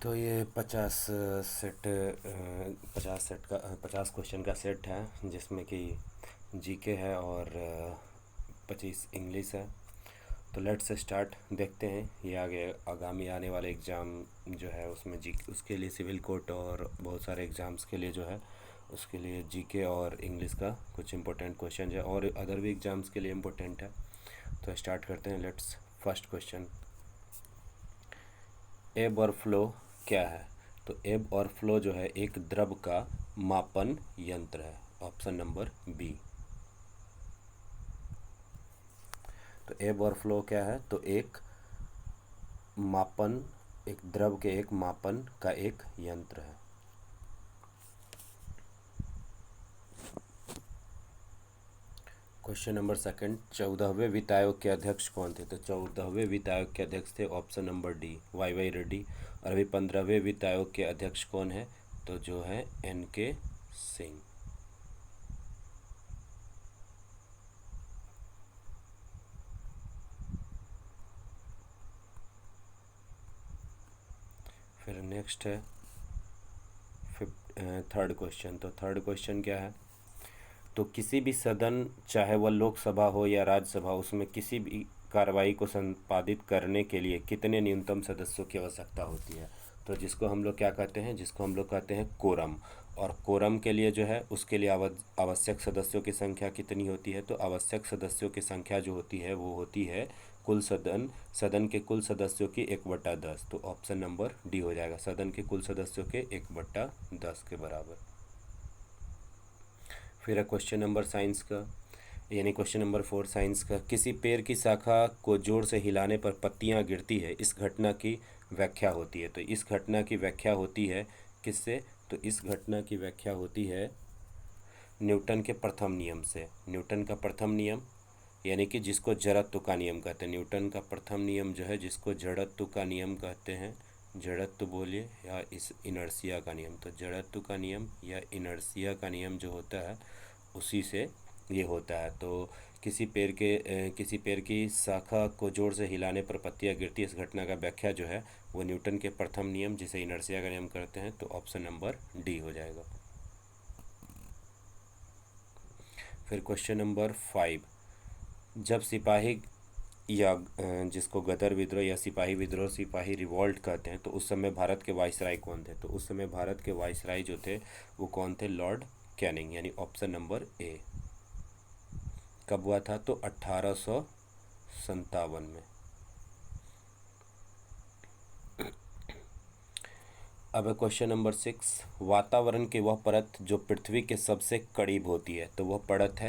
तो ये 50 क्वेश्चन का सेट है, जिसमें कि जीके है और 25 इंग्लिश है। तो लेट्स स्टार्ट, देखते हैं ये आगे आगामी आने वाले एग्ज़ाम जो है उसमें जी उसके लिए सिविल कोर्ट और बहुत सारे एग्ज़ाम्स के लिए जो है उसके लिए जीके और इंग्लिश का कुछ इंपॉर्टेंट क्वेश्चन है और अदर भी एग्ज़ाम्स के लिए इम्पोर्टेंट है। तो स्टार्ट करते हैं। लेट्स फर्स्ट क्वेश्चन, एब और फ्लो क्या है? तो एब और फ्लो जो है एक द्रव का मापन यंत्र है, ऑप्शन नंबर बी। तो एब और फ्लो क्या है? तो मापन एक द्रव के एक मापन का एक यंत्र है। क्वेश्चन नंबर सेकंड, 14वें वित्त आयोग के अध्यक्ष कौन थे? तो 14वें वित्त आयोग के अध्यक्ष थे option number D, Y Reddy. और अभी 15वें वित्त आयोग के अध्यक्ष कौन है? तो जो है एन के सिंह। फिर नेक्स्ट है थर्ड क्वेश्चन। तो थर्ड क्वेश्चन क्या है? तो किसी भी सदन, चाहे वह लोकसभा हो या राज्यसभा, उसमें किसी भी कार्रवाई को संपादित करने के लिए कितने न्यूनतम सदस्यों की आवश्यकता होती है? तो जिसको हम लोग क्या कहते हैं? जिसको हम लोग कहते हैं कोरम। और कोरम के लिए जो है उसके लिए आवश्यक सदस्यों की संख्या कितनी होती है? तो आवश्यक सदस्यों की संख्या जो होती है वो होती है कुल सदन के कुल सदस्यों की 1/10। तो ऑप्शन नंबर डी हो जाएगा, सदन के कुल सदस्यों के 1/10 के बराबर। फिर है क्वेश्चन नंबर साइंस का, यानी क्वेश्चन नंबर 4 साइंस का, किसी पेड़ की शाखा को जोर से हिलाने पर पत्तियां गिरती है, इस घटना की व्याख्या होती है। तो इस घटना की व्याख्या होती है किससे? तो इस घटना की व्याख्या होती है न्यूटन के प्रथम नियम से। न्यूटन का प्रथम नियम, यानी कि जिसको जड़त्व का नियम कहते हैं। न्यूटन का प्रथम नियम जो है जिसको जड़त्व का नियम कहते हैं, जड़त्व बोलिए या इस इनर्शिया का नियम। तो जड़त्व का नियम या इनर्शिया का नियम जो होता है उसी से ये होता है। तो किसी पेड़ की शाखा को जोर से हिलाने पर पत्तियां गिरती है, इस घटना का व्याख्या जो है वो न्यूटन के प्रथम नियम जिसे इनर्शिया का नियम करते हैं। तो ऑप्शन नंबर डी हो जाएगा। फिर क्वेश्चन नंबर 5, जब सिपाही या जिसको गदर विद्रोह या सिपाही विद्रोह, सिपाही रिवॉल्ट कहते हैं, तो उस समय भारत के वाइसराय कौन थे? तो उस समय भारत के वाइसराय जो थे वो कौन थे? लॉर्ड कैनिंग, यानी ऑप्शन नंबर ए। कब हुआ था? तो 1857 में। अब क्वेश्चन नंबर 6, वातावरण की वह परत जो पृथ्वी के सबसे करीब होती है, तो वह परत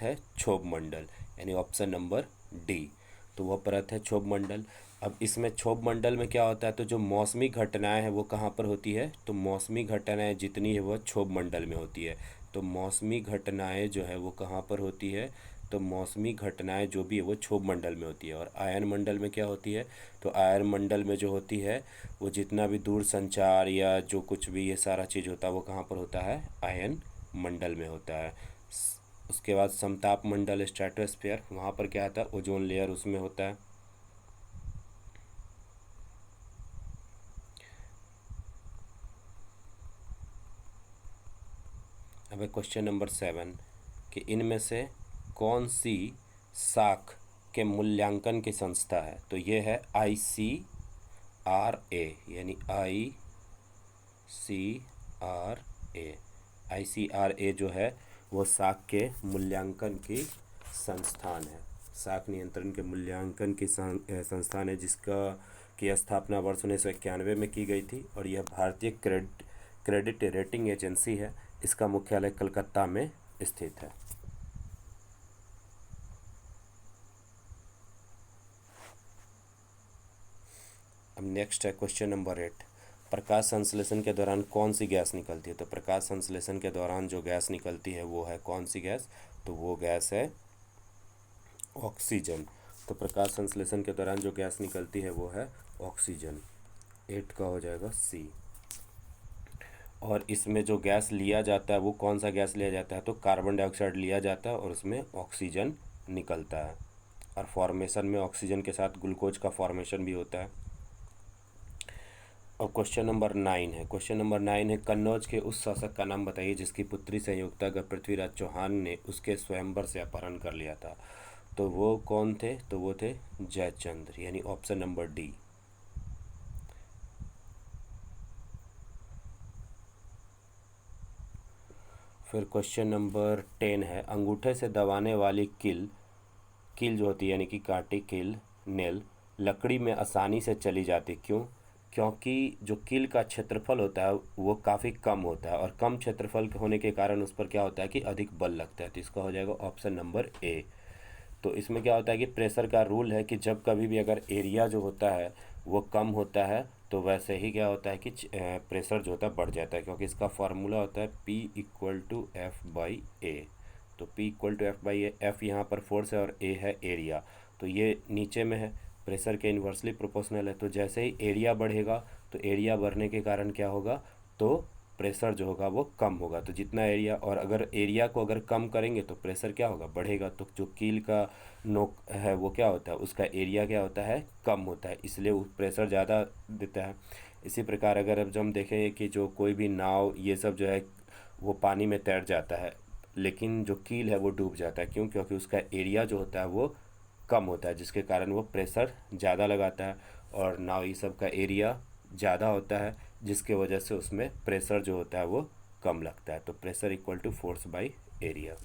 है क्षोभ मंडल, यानी ऑप्शन नंबर डी। तो वह परत है क्षोभ मंडल। अब इसमें क्षोभ मंडल में क्या होता है? तो जो मौसमी घटनाएं हैं वो कहाँ पर होती है? तो मौसमी घटनाएं जितनी है वह क्षोभ मंडल में होती है। तो मौसमी घटनाएं जो है वो कहाँ पर होती है? तो मौसमी घटनाएं जो भी है वो क्षोभ मंडल में होती है। और आयन मंडल में क्या होती है? तो आयन मंडल में जो होती है वो जितना भी दूर संचार या जो कुछ भी ये सारा चीज़ होता है वो कहाँ पर होता है? आयन मंडल में होता है। उसके बाद समताप मंडल, स्ट्रेटोस्फीयर, वहाँ पर क्या आता है? ओजोन लेयर उसमें होता है। अब क्वेश्चन नंबर 7, कि इनमें से कौन सी साख के मूल्यांकन की संस्था है? तो ये है ICRA, यानी ICRA। ICRA जो है वो साख के मूल्यांकन की संस्थान है, साख नियंत्रण के मूल्यांकन की संस्थान है, जिसका की स्थापना वर्ष 1991 में की गई थी। और यह भारतीय क्रेडिट रेटिंग एजेंसी है। इसका मुख्यालय कलकत्ता में स्थित है। अब नेक्स्ट है क्वेश्चन नंबर 8, प्रकाश संश्लेषण के दौरान कौन सी गैस निकलती है? तो प्रकाश संश्लेषण के दौरान जो गैस निकलती है वो है कौन सी गैस? तो वो गैस है ऑक्सीजन। तो प्रकाश संश्लेषण के दौरान जो गैस निकलती है वो है ऑक्सीजन। 8 का हो जाएगा सी। और इसमें जो गैस लिया जाता है वो कौन सा गैस लिया जाता है? तो कार्बन डाइऑक्साइड लिया जाता है और उसमें ऑक्सीजन निकलता है। और फॉर्मेशन में ऑक्सीजन के साथ ग्लूकोज का फॉर्मेशन भी होता है। और क्वेश्चन नंबर 9 है। क्वेश्चन नंबर 9 है, कन्नौज के उस शासक का नाम बताइए जिसकी पुत्री संयुक्ता का पृथ्वीराज चौहान ने उसके स्वयंवर से अपहरण कर लिया था। तो वो कौन थे? तो वो थे जयचंद्र, यानी ऑप्शन नंबर डी। फिर क्वेश्चन नंबर 10 है, अंगूठे से दबाने वाली कील, कील जो होती है यानी कि कांटे, कील, नेल, लकड़ी में आसानी से चली जाती, क्यों? क्योंकि जो कील का क्षेत्रफल होता है वो काफ़ी कम होता है, और कम क्षेत्रफल होने के कारण उस पर क्या होता है कि अधिक बल लगता है। तो इसका हो जाएगा ऑप्शन नंबर ए। तो इसमें क्या होता है कि प्रेशर का रूल है कि जब कभी भी अगर एरिया जो होता है वो कम होता है तो वैसे ही क्या होता है कि प्रेशर जो होता है बढ़ जाता है, क्योंकि इसका फार्मूला होता है P equal to F by A. तो P equal to F by A, F यहाँ पर फोर्स है और ए है एरिया। तो ये नीचे में है, प्रेशर के इन्वर्सली प्रोपोर्शनल है। तो जैसे ही एरिया बढ़ेगा तो एरिया बढ़ने के कारण क्या होगा, तो प्रेशर जो होगा वो कम होगा। तो जितना एरिया, और अगर एरिया को अगर कम करेंगे तो प्रेशर क्या होगा, बढ़ेगा। तो जो कील का नोक है वो क्या होता है, उसका एरिया क्या होता है, कम होता है, इसलिए वो प्रेशर ज़्यादा देता है। इसी प्रकार अगर अब जो हम देखें कि जो कोई भी नाव ये सब जो है वो पानी में तैर जाता है, लेकिन जो कील है वो डूब जाता है, क्यों? क्योंकि उसका एरिया जो होता है वो कम होता है, जिसके कारण वो प्रेशर ज़्यादा लगाता है। और नाव ये सब का एरिया ज़्यादा होता है, जिसके वजह से उसमें प्रेशर जो होता है वो कम लगता है। तो pressure equal to force by area.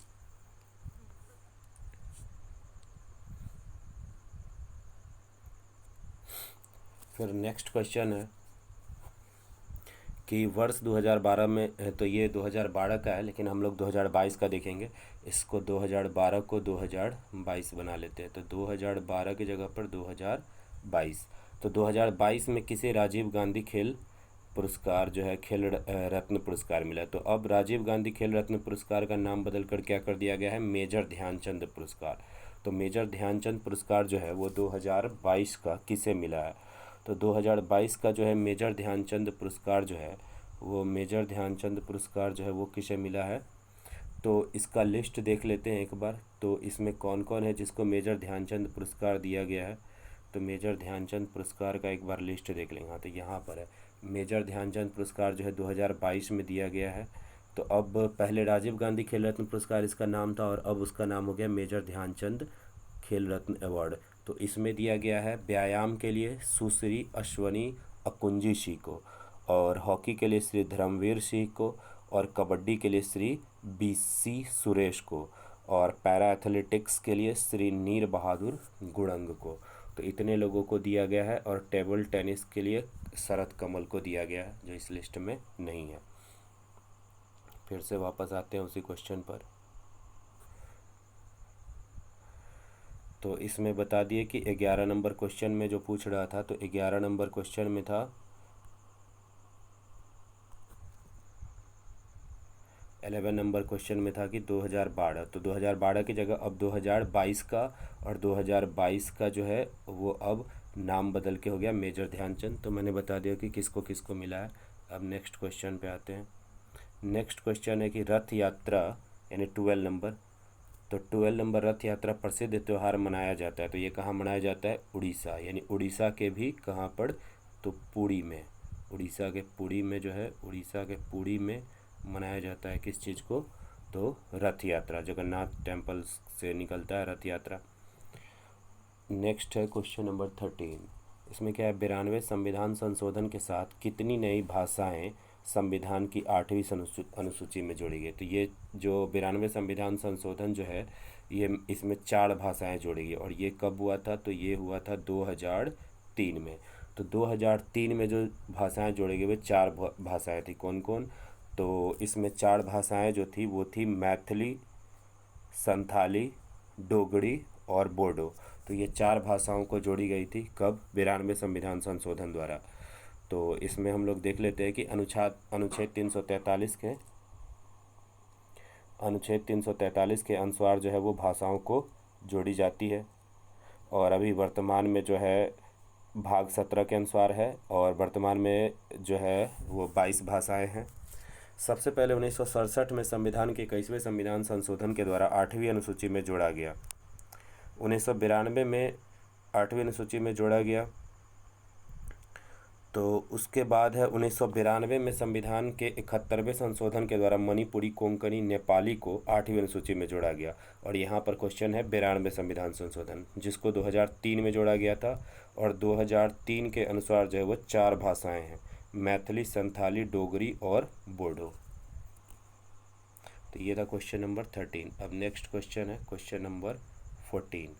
फिर नेक्स्ट क्वेश्चन है कि वर्ष 2012 में तो ये 2012 का है, लेकिन हम लोग 2022 का देखेंगे। इसको 2012 को 2022 बना लेते हैं। तो 2012 की जगह पर 2022। तो 2022 में किसे राजीव गांधी खेल पुरस्कार जो है, खेल रत्न पुरस्कार मिला। तो अब राजीव गांधी खेल रत्न पुरस्कार का नाम बदलकर क्या कर दिया गया है, मेजर ध्यानचंद पुरस्कार। तो मेजर ध्यानचंद पुरस्कार जो है वो 2022 का किसे मिला है? तो 2022 का जो है मेजर ध्यानचंद पुरस्कार जो है वो, मेजर ध्यानचंद पुरस्कार जो है वो किसे मिला है? तो इसका लिस्ट देख लेते हैं एक बार। तो इसमें कौन कौन है जिसको मेजर ध्यानचंद पुरस्कार दिया गया है। तो मेजर ध्यानचंद पुरस्कार का एक बार लिस्ट देख लेंगे। हाँ, तो यहाँ पर है, मेजर ध्यानचंद पुरस्कार जो है 2022 में दिया गया है। तो अब पहले राजीव गांधी खेल रत्न पुरस्कार इसका नाम था, और अब उसका नाम हो गया मेजर ध्यानचंद खेल रत्न अवार्ड। तो इसमें दिया गया है व्यायाम के लिए सुश्री अश्वनी अकुंजी सिंह को, और हॉकी के लिए श्री धर्मवीर सिंह को, और कबड्डी के लिए श्री BC सुरेश को, और पैरा एथलेटिक्स के लिए श्री नीर बहादुर गुड़ंग को। तो इतने लोगों को दिया गया है। और टेबल टेनिस के लिए शरद कमल को दिया गया है, जो इस लिस्ट में नहीं है। फिर से वापस आते हैं उसी क्वेश्चन पर। तो इसमें बता दिए कि 11 नंबर क्वेश्चन में जो पूछ रहा था, तो 11 नंबर क्वेश्चन में था, 11 नंबर क्वेश्चन में था कि 2012। तो 2012 की जगह अब 2022 का, और 2022 का जो है वो अब नाम बदल के हो गया मेजर ध्यानचंद। तो मैंने बता दिया कि किसको किसको मिला है। अब नेक्स्ट क्वेश्चन पे आते हैं। नेक्स्ट क्वेश्चन है कि रथ यात्रा यानी 12 नंबर। तो 12 नंबर रथ यात्रा प्रसिद्ध त्यौहार मनाया जाता है। तो ये कहाँ मनाया जाता है? उड़ीसा, यानी उड़ीसा के भी कहाँ पर? तो पुरी में। उड़ीसा के पुरी में जो है, उड़ीसा के पुरी में मनाया जाता है किस चीज़ को? तो रथ यात्रा, जगन्नाथ टेम्पल से निकलता है रथ यात्रा। नेक्स्ट है क्वेश्चन नंबर 13। इसमें क्या है, 92 संविधान संशोधन के साथ कितनी नई भाषाएं संविधान की 8वीं अनुसूची में जोड़ी गई। तो ये जो 92 संविधान संशोधन जो है, ये इसमें 4 भाषाएं जोड़ी गई। और ये कब हुआ था? तो ये हुआ था 2003 में। तो 2003 में जो भाषाएं जोड़ी गई वो 4 भाषाएं थी। कौन कौन? तो इसमें 4 भाषाएं जो थी वो थी मैथिली, संथाली, डोगरी और बोडो। तो ये 4 भाषाओं को जोड़ी गई थी कब? 92 संविधान संशोधन द्वारा। तो इसमें हम लोग देख लेते हैं कि अनुच्छेद 343 के अनुसार जो है वो भाषाओं को जोड़ी जाती है। और अभी वर्तमान में जो है भाग 17 के अनुसार है, और वर्तमान में जो है वो 22 भाषाएं हैं। सबसे पहले 1967 में संविधान के 21वें संविधान संशोधन के द्वारा 8वीं अनुसूची में जोड़ा गया। 1992 में 8वीं अनुसूची में जोड़ा गया। तो उसके बाद है 1992 में संविधान के 71वें संशोधन के द्वारा मणिपुरी, कोंकणी, नेपाली को 8वीं अनुसूची में जोड़ा गया। और यहाँ पर क्वेश्चन है 92 संविधान संशोधन, जिसको 2003 में जोड़ा गया था। और 2003 के अनुसार जो है वो 4 भाषाएं हैं, मैथिली, संथाली, डोगरी और बोडो। तो ये था क्वेश्चन नंबर 13। अब नेक्स्ट क्वेश्चन है क्वेश्चन नंबर 14।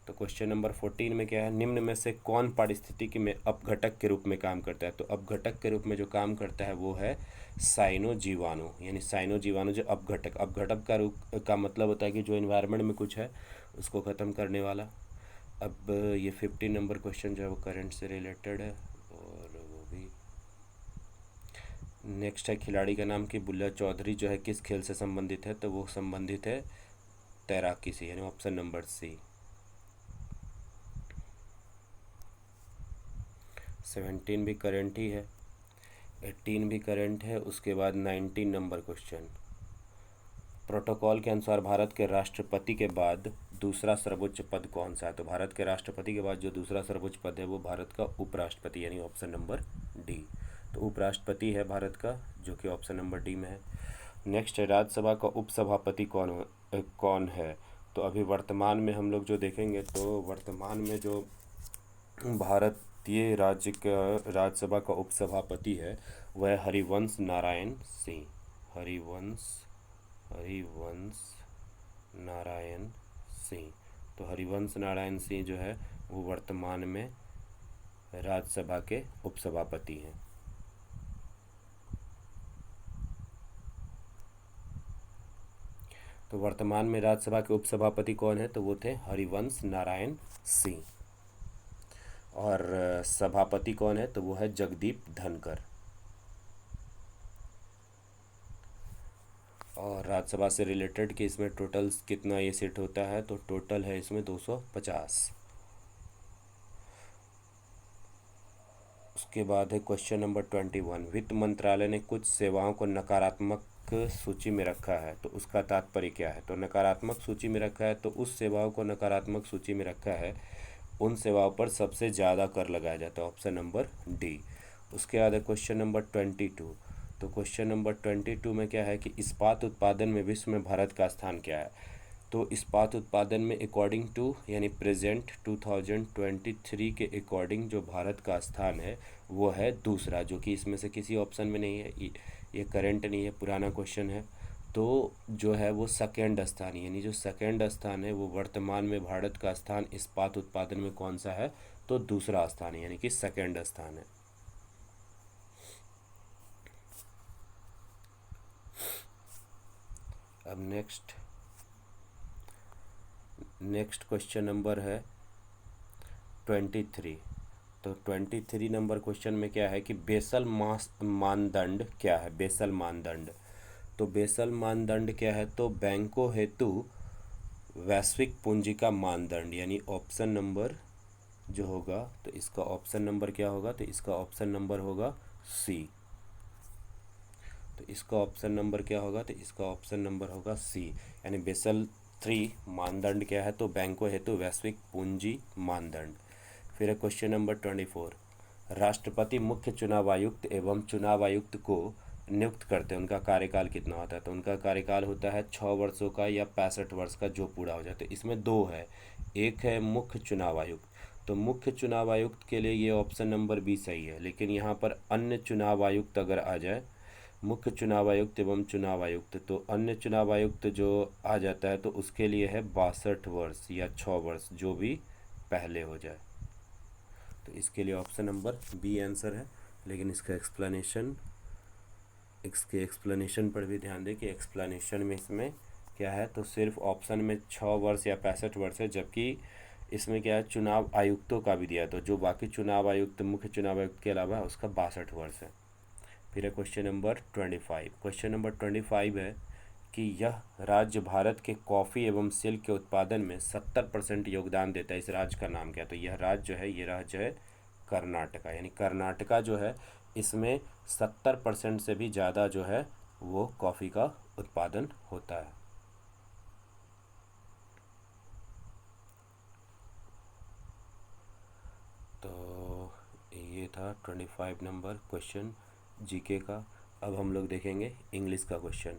तो क्वेश्चन नंबर 14 में क्या है, निम्न में से कौन पारिस्थितिकी में अपघटक के रूप में काम करता है। तो अपघटक के रूप में जो काम करता है वो है साइनो जीवाणु, यानी साइनो जीवाणु जो अपघटक। अपघटक का रूप का मतलब होता है कि जो इन्वायरमेंट में कुछ है उसको ख़त्म करने वाला। अब ये 15 नंबर क्वेश्चन जो है वो करंट से रिलेटेड है, और वो भी नेक्स्ट है खिलाड़ी का नाम कि बुल्ला चौधरी जो है किस खेल से संबंधित है। तो वो संबंधित है तैराकी से, यानी ऑप्शन नंबर सी। 17 भी करंट ही है, 18 भी करंट है। उसके बाद 19 नंबर क्वेश्चन, प्रोटोकॉल के अनुसार भारत के राष्ट्रपति के बाद दूसरा सर्वोच्च पद कौन सा है। तो भारत के राष्ट्रपति के बाद जो दूसरा सर्वोच्च पद है वो भारत का उपराष्ट्रपति, यानी ऑप्शन नंबर डी। तो उपराष्ट्रपति है भारत का, जो कि ऑप्शन नंबर डी में है। नेक्स्ट है राज्यसभा का उपसभापति कौन है। तो अभी वर्तमान में हम लोग जो देखेंगे तो वर्तमान में जो भारतीय राज्य का राज्यसभा का उपसभापति है वह है हरिवंश नारायण सिंह। हरिवंश नारायण सिंह। तो हरिवंश नारायण सिंह जो है वो वर्तमान में राज्यसभा के उपसभापति हैं। तो वर्तमान में राज्यसभा के उपसभापति कौन है, तो वो थे हरिवंश नारायण सिंह। और सभापति कौन है, तो वो है जगदीप धनकर। और राज्यसभा से रिलेटेड कि इसमें टोटल कितना ये सीट होता है, तो टोटल है इसमें 250। उसके बाद है क्वेश्चन नंबर 21, वित्त मंत्रालय ने कुछ सेवाओं को नकारात्मक सूची में रखा है, तो उसका तात्पर्य क्या है। तो नकारात्मक सूची में रखा है, तो उस सेवाओं को नकारात्मक सूची में रखा है उन सेवाओं पर सबसे ज़्यादा कर लगाया जाता है, ऑप्शन नंबर डी। उसके बाद है क्वेश्चन नंबर 22। तो क्वेश्चन नंबर 22 में क्या है कि इस्पात उत्पादन में विश्व में भारत का स्थान क्या है। तो इस्पात उत्पादन में अकॉर्डिंग टू, यानी प्रेजेंट 2023 के अकॉर्डिंग जो भारत का स्थान है वो है दूसरा, जो कि इसमें से किसी ऑप्शन में नहीं है। ये करंट नहीं है, पुराना क्वेश्चन है। तो जो है वो सेकेंड स्थान, यानी जो सेकेंड स्थान है वो वर्तमान में भारत का स्थान इस्पात उत्पादन में कौन सा है, तो दूसरा स्थान है, यानी कि सेकेंड स्थान है। अब नेक्स्ट क्वेश्चन नंबर है 23। तो 23 नंबर क्वेश्चन में क्या है कि बेसल मानदंड क्या है। बेसल मानदंड, तो बेसल मानदंड क्या है, तो बैंकों हेतु वैश्विक पूंजी का मानदंड, यानी ऑप्शन नंबर जो होगा, तो इसका ऑप्शन नंबर क्या होगा, तो इसका ऑप्शन नंबर होगा सी। तो इसका ऑप्शन नंबर क्या होगा, तो इसका ऑप्शन नंबर होगा सी, यानी बेसल 3 मानदंड क्या है, तो बैंकों हेतु वैश्विक पूंजी मानदंड। फिर है क्वेश्चन नंबर 24, राष्ट्रपति मुख्य चुनाव आयुक्त एवं चुनाव आयुक्त को नियुक्त करते हैं, उनका कार्यकाल कितना होता है। तो उनका कार्यकाल होता है 6 वर्षों का या 65 वर्ष का, जो पूरा हो जाए। तो इसमें दो है, एक है मुख्य चुनाव आयुक्त। तो मुख्य चुनाव आयुक्त के लिए ये ऑप्शन नंबर बी सही है, लेकिन यहाँ पर अन्य चुनाव आयुक्त अगर आ जाए, मुख्य चुनाव आयुक्त एवं चुनाव आयुक्त, तो अन्य चुनाव आयुक्त जो आ जाता है तो उसके लिए है 62 वर्ष या 6 वर्ष, जो भी पहले हो जाए। तो इसके लिए ऑप्शन नंबर बी आंसर है। लेकिन इसके एक्सप्लेनेशन पर भी ध्यान दें कि एक्सप्लेनेशन में इसमें क्या है, तो सिर्फ ऑप्शन में 6 वर्ष या 65 वर्ष है, जबकि इसमें क्या है चुनाव आयुक्तों का भी दिया, तो जो बाकी चुनाव आयुक्त मुख्य चुनाव आयुक्त के अलावा उसका 62 वर्ष है। फिर है क्वेश्चन नंबर 25। क्वेश्चन नंबर 25 है कि यह राज्य भारत के कॉफ़ी एवं सिल्क के उत्पादन में 70% योगदान देता है, इस राज्य का नाम क्या है। तो यह राज्य जो है, ये राज्य है कर्नाटका, यानी कर्नाटका जो है इसमें 70% से भी ज़्यादा जो है वो कॉफ़ी का उत्पादन होता है। तो ये था था 25 नंबर क्वेश्चन जीके का। अब हम लोग देखेंगे इंग्लिश का क्वेश्चन।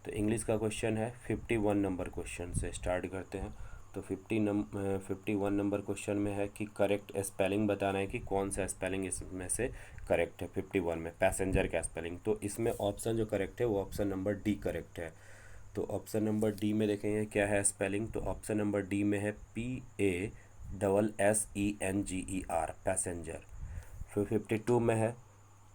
तो इंग्लिश का क्वेश्चन है 51 नंबर क्वेश्चन से स्टार्ट करते हैं। तो 51 नंबर क्वेश्चन में है कि करेक्ट स्पेलिंग बताना है कि कौन सा स्पेलिंग इसमें से करेक्ट है। 51 में पैसेंजर का स्पेलिंग, तो इसमें ऑप्शन जो करेक्ट है वो ऑप्शन नंबर डी करेक्ट है। तो ऑप्शन नंबर डी में देखेंगे क्या है स्पेलिंग। तो ऑप्शन नंबर डी में है PASSENGER पैसेंजर। फिर 52 में है,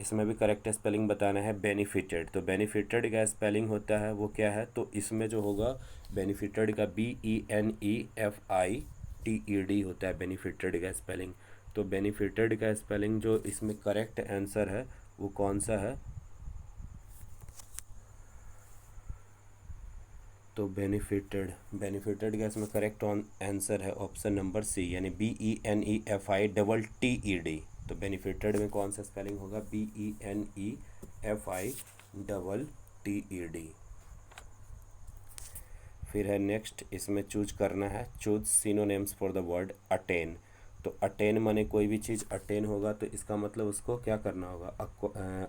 इसमें भी करेक्ट स्पेलिंग बताना है बेनिफिटेड। तो बेनिफिटेड का स्पेलिंग होता है वो क्या है, तो इसमें जो होगा बेनिफिटेड का BENEFITED होता है बेनिफिटेड का स्पेलिंग। तो बेनिफिटेड का स्पेलिंग जो इसमें करेक्ट आंसर है वो कौन सा है, तो बेनिफिटेड का इसमें करेक्ट आंसर है ऑप्शन नंबर सी, यानी BENEFITED। तो बेनिफिटेड में कौन सा स्पेलिंग होगा, BENEFITED। फिर है नेक्स्ट, इसमें चूज करना है choose synonyms for the word attain. तो अटेन माने कोई भी चीज़ अटेन होगा तो इसका मतलब उसको क्या करना होगा,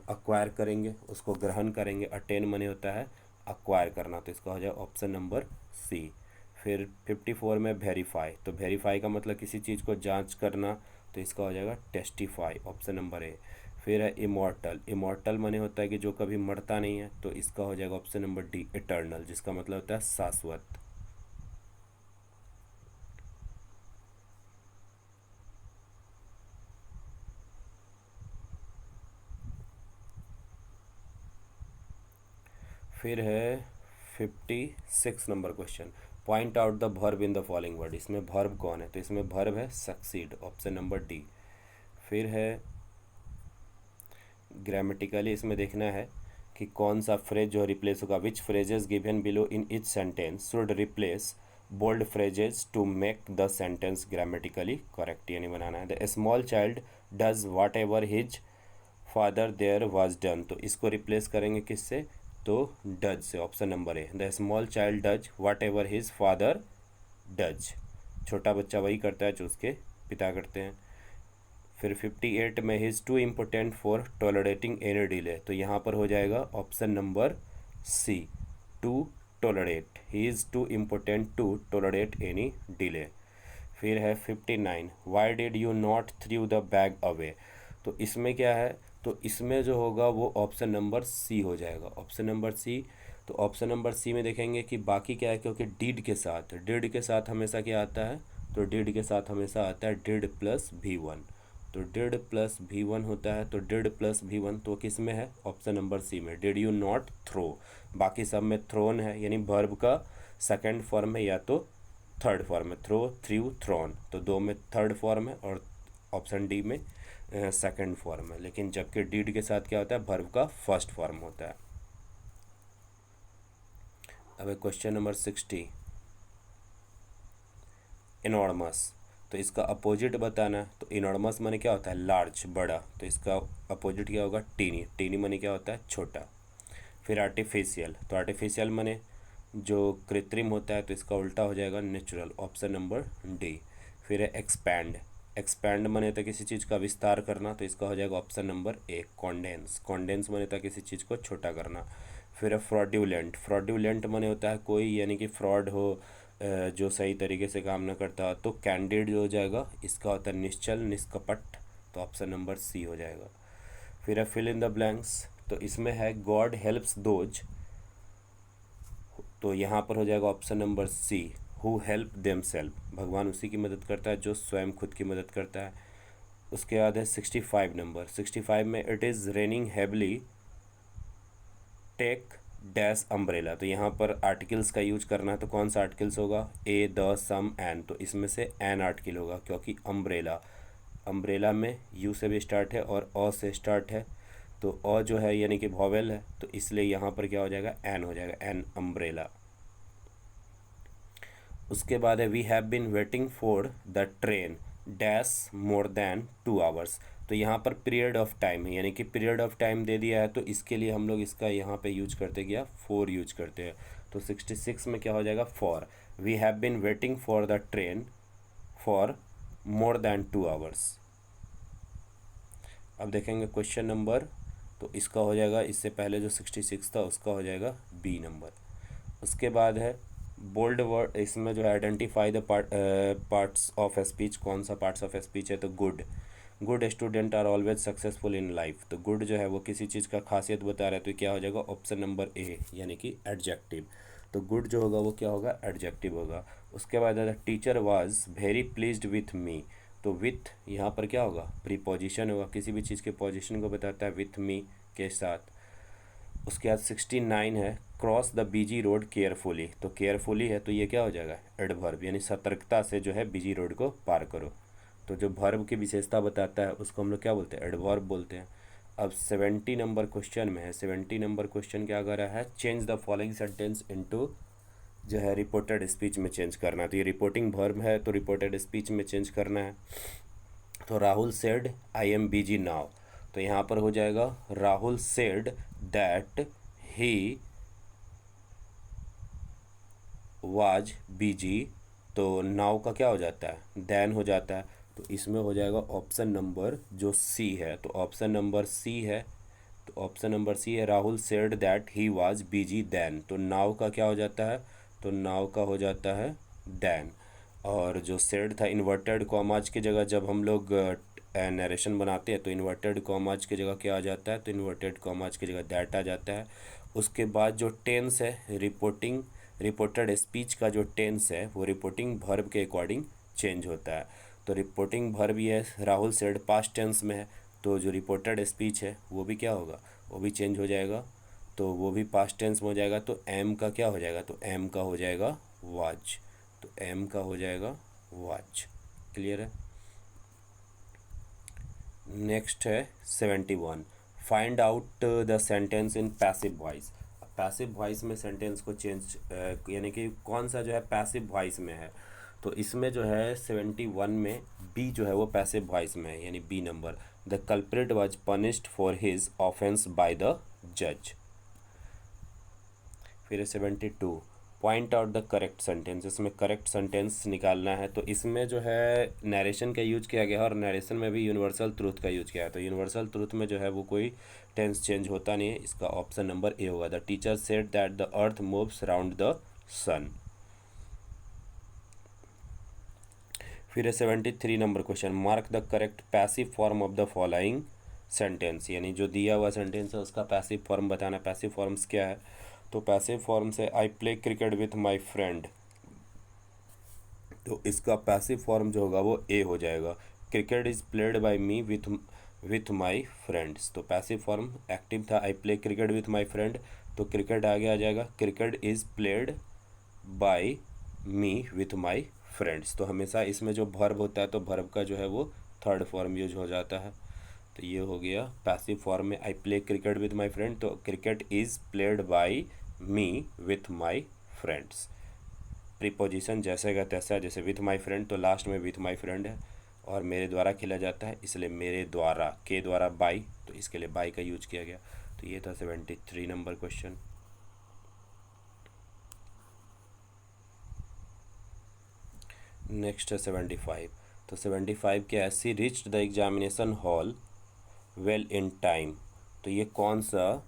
अक्वायर करेंगे, उसको ग्रहण करेंगे। अटेन माने होता है अक्वायर करना, तो इसका हो जाए ऑप्शन नंबर सी। फिर 54 में वेरीफाई। तो वेरीफाई का मतलब किसी चीज़ को जांच करना, तो इसका हो जाएगा टेस्टिफाई, ऑप्शन नंबर ए। फिर है इमॉर्टल। इमॉर्टल माने होता है कि जो कभी मरता नहीं है, तो इसका हो जाएगा ऑप्शन नंबर डी इटर्नल, जिसका मतलब होता है शाश्वत। फिर है 56 number question, point out the verb in the following word. इसमें वर्ब कौन है, तो इसमें वर्ब है सक्सीड, ऑप्शन नंबर डी। फिर है ग्रामेटिकली इसमें देखना है कि कौन सा फ्रेज जो रिप्लेस होगा, which phrases given below in each sentence should replace bold phrases to make the sentence grammatically correct, यानी बनाना है। The small child does whatever his father there was done. तो इसको रिप्लेस करेंगे किससे, तो डज से, option number A. The small child does whatever his father does. छोटा बच्चा वही करता है जो उसके पिता करते हैं। फिर 58 में he is too important for tolerating any delay. तो यहाँ पर हो जाएगा option number C, to tolerate. He is too important to tolerate any delay. फिर है 59, why did you not through the bag away. तो इसमें क्या है, तो इसमें जो होगा वो ऑप्शन नंबर सी हो जाएगा, ऑप्शन नंबर सी। तो ऑप्शन नंबर सी में देखेंगे कि बाकी क्या है, क्योंकि डिड के साथ हमेशा क्या आता है, तो डिड के साथ हमेशा आता है डिड प्लस V1। तो डिड प्लस V1 होता है, तो डिड प्लस V1 तो किस में है, ऑप्शन नंबर सी में, डिड यू नॉट थ्रो। बाकी सब में थ्रोन है, यानी वर्ब का सेकंड फॉर्म है या तो थर्ड फॉर्म है, थ्रो, थ्रू, थ्रोन। तो दो में थर्ड फॉर्म है और ऑप्शन डी में सेकंड फॉर्म है। लेकिन जबकि डिड के साथ क्या होता है, वर्ब का फर्स्ट फॉर्म होता है। अब क्वेश्चन नंबर 60, इनॉर्मस। तो इसका अपोजिट बताना है। तो इनॉर्मस माने क्या होता है, लार्ज, बड़ा। तो इसका अपोजिट क्या होगा, टीनी। टीनी माने क्या होता है, छोटा। फिर आर्टिफिशियल। तो आर्टिफिशियल माने जो कृत्रिम होता है, तो इसका उल्टा हो जाएगा नेचुरल, ऑप्शन नंबर डी। फिर है एक्सपैंड। एक्सपैंड माने था किसी चीज़ का विस्तार करना, तो इसका हो जाएगा ऑप्शन नंबर ए, कॉन्डेंस। कॉन्डेंस माने था किसी चीज़ को छोटा करना। फिर है फ्रॉड्यूलेंट। फ्रॉड्यूलेंट माने होता है कोई, यानी कि फ्रॉड हो, जो सही तरीके से काम ना करता। तो कैंडिड जो हो जाएगा, इसका होता है निश्चल, निष्कपट। तो ऑप्शन नंबर सी हो जाएगा। फिर है फिल इन द ब्लैंक्स। तो इसमें है गॉड हेल्प्स दोज। तो यहाँ पर हो जाएगा option number C, who help themselves. भगवान उसी की मदद करता है जो स्वयं खुद की मदद करता है। उसके बाद है 65 नंबर। 65 में it is raining heavily, take dash umbrella. तो यहाँ पर आर्टिकल्स का यूज करना है, तो कौन सा आर्टिकल्स होगा, ए, द, सम, एन। तो इसमें से एन आर्टिकल होगा, क्योंकि अम्ब्रेला, अम्ब्रेला में यू से भी स्टार्ट है और अ से स्टार्ट है। तो अ जो है यानी कि वॉवेल है, तो इसलिए यहाँ पर क्या हो जाएगा, एन हो जाएगा, एन अम्ब्रेला। उसके बाद है we have been waiting for the train dash more than 2 hours. तो यहाँ पर पीरियड ऑफ टाइम है, यानी कि पीरियड ऑफ टाइम दे दिया है, तो इसके लिए हम लोग इसका यहाँ पे यूज करते गया, फॉर यूज करते हैं। तो 66 में क्या हो जाएगा, for. We have been waiting for the train for more than 2 hours. अब देखेंगे क्वेश्चन नंबर, तो इसका हो जाएगा, इससे पहले जो 66 था उसका हो जाएगा बी नंबर। उसके बाद है बोल्ड वर्ड, इसमें जो है identify the parts of speech, कौन सा पार्ट्स ऑफ स्पीच है, तो good. Good student are always successful in life, तो गुड जो है वो किसी चीज़ का खासियत बता रहा है, तो क्या हो जाएगा ऑप्शन नंबर ए, यानी कि एडजेक्टिव। तो गुड जो होगा वो क्या होगा, एडजेक्टिव होगा। उसके बाद the teacher was very pleased with me, तो विथ यहाँ पर क्या होगा, प्रीपोजिशन होगा, किसी भी चीज़ के पोजिशन को बताता है विथ मी के साथ। उसके बाद 69 है cross the busy road carefully, तो केयरफुली है तो ये क्या हो जाएगा, एडवर्ब, यानी सतर्कता से जो है बिजी रोड को पार करो। तो जो वर्ब की विशेषता बताता है उसको हम लोग क्या बोलते हैं, एडवर्ब बोलते हैं। अब 70 नंबर क्वेश्चन में है, 70 नंबर क्वेश्चन क्या कर रहा है, change the following sentence into, जो है रिपोर्टेड स्पीच में चेंज करना है। तो ये रिपोर्टिंग वर्ब है तो रिपोर्टेड स्पीच में चेंज करना है। तो Rahul said I am busy now, तो यहाँ पर हो जाएगा Rahul said that he was busy, तो नाउ का क्या हो जाता है, देन हो जाता है। तो इसमें हो जाएगा ऑप्शन नंबर जो सी है, तो ऑप्शन नंबर सी है, तो ऑप्शन नंबर सी है Rahul said that he was busy then, तो नाउ का क्या हो जाता है, तो नाउ का हो जाता है देन। और जो सेड था इन्वर्टेड कॉमाज की जगह, जब हम लोग नरेशन बनाते हैं तो इन्वर्टेड कॉमाज की जगह क्या आ जाता है, तो इन्वर्टेड कॉमाज की जगह दैट आ जाता है। उसके बाद जो टेंस है रिपोर्टेड स्पीच का जो टेंस है वो रिपोर्टिंग वर्ब के अकॉर्डिंग चेंज होता है। तो रिपोर्टिंग वर्ब ये राहुल सेड पास्ट टेंस में है, तो जो रिपोर्टेड स्पीच है वो भी क्या होगा, वो भी चेंज हो जाएगा, तो वो भी पास्ट टेंस में हो जाएगा। तो एम का क्या हो जाएगा, तो एम का हो जाएगा वाज, तो एम का हो जाएगा वाज। क्लियर है। नेक्स्ट है 71, find out the sentence in passive voice. Passive voice में सेंटेंस को चेंज, यानी कि कौन सा जो है पैसिव वॉइस में है, तो इसमें जो है 71 में बी जो है वो पैसिव वॉइस में है, यानी B number, the culprit was punished for his offence by the जज। फिर है 72, point out the correct sentence, इसमें करेक्ट सेंटेंस निकालना है। तो इसमें जो है नरेशन का यूज किया गया है और नरेशन में भी यूनिवर्सल ट्रूथ का यूज किया है। तो यूनिवर्सल ट्रूथ में जो है वो कोई टेंस चेंज होता नहीं है, इसका ऑप्शन नंबर ए होगा, the teacher said that the earth moves around the sun. फिर है 73 number question, mark the correct passive form of the following sentence, यानी जो दिया हुआ सेंटेंस है उसका पैसिव फॉर्म बताना। पैसिव फॉर्म्स क्या है, तो पैसिव फॉर्म से I play cricket with my friend, तो इसका पैसिव फॉर्म जो होगा वो ए हो जाएगा, cricket is played by me with my friends. तो पैसिव फॉर्म एक्टिव था, आई play cricket with my friend, तो क्रिकेट आगे आ जाएगा, cricket is played by me with my friends. तो हमेशा इसमें जो वर्ब होता है तो वर्ब का जो है वो थर्ड फॉर्म यूज हो जाता है। तो ये हो गया पैसिव फॉर्म में I play cricket with my friend, तो cricket is played by me with my friends. Preposition जैसे का तैसा, जैसे विथ माई फ्रेंड तो लास्ट में विथ माई फ्रेंड है, और मेरे द्वारा खेला जाता है इसलिए मेरे द्वारा, के द्वारा बाई, तो इसके लिए बाई का यूज किया गया। तो ये था 73 नंबर क्वेश्चन। नेक्स्ट है 75, तो 75 क्या है, she reached the examination hall well in time, तो ये कौन सा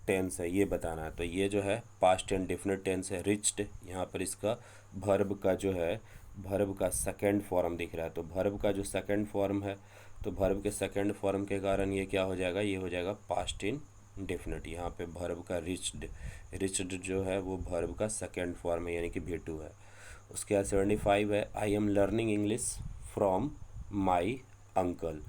टेंस है ये बताना है। तो ये जो है पास्ट एंड डेफिनेट टेंस है, रिच्ड, यहाँ पर इसका भर्ब का जो है भर्ब का सेकंड फॉर्म दिख रहा है, तो भर्ब का जो सेकंड फॉर्म है, तो भर्ब के सेकंड फॉर्म के कारण ये क्या हो जाएगा, ये हो जाएगा पास्ट इन डेफिनेट। यहाँ पे भर्ब का रिच्ड जो है वो भर्ब का सेकंड फॉर्म है, यानी कि V2 है। उसके बाद 75 है, I am learning English from my uncle,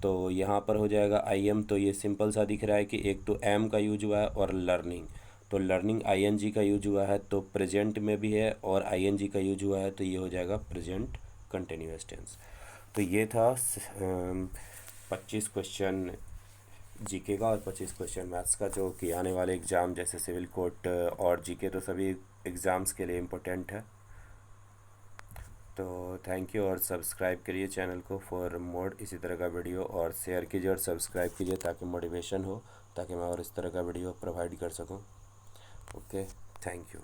तो यहाँ पर हो जाएगा आई एम, तो ये सिंपल सा दिख रहा है कि एक तो एम का यूज हुआ है और लर्निंग, तो लर्निंग आईएनजी का यूज हुआ है, तो प्रेजेंट में भी है और आईएनजी का यूज हुआ है, तो ये हो जाएगा प्रेजेंट कंटिन्यूअस टेंस। तो ये था 25 क्वेश्चन जीके का और 25 क्वेश्चन मैथ्स का, जो कि आने वाले एग्ज़ाम जैसे सिविल कोर्ट और जीके तो सभी एग्ज़ाम्स के लिए इम्पोर्टेंट है। तो थैंक यू, और सब्सक्राइब करिए चैनल को फॉर मोर इसी तरह का वीडियो, और शेयर कीजिए और सब्सक्राइब कीजिए ताकि मोटिवेशन हो, ताकि मैं और इस तरह का वीडियो प्रोवाइड कर सकूं। Okay, thank you.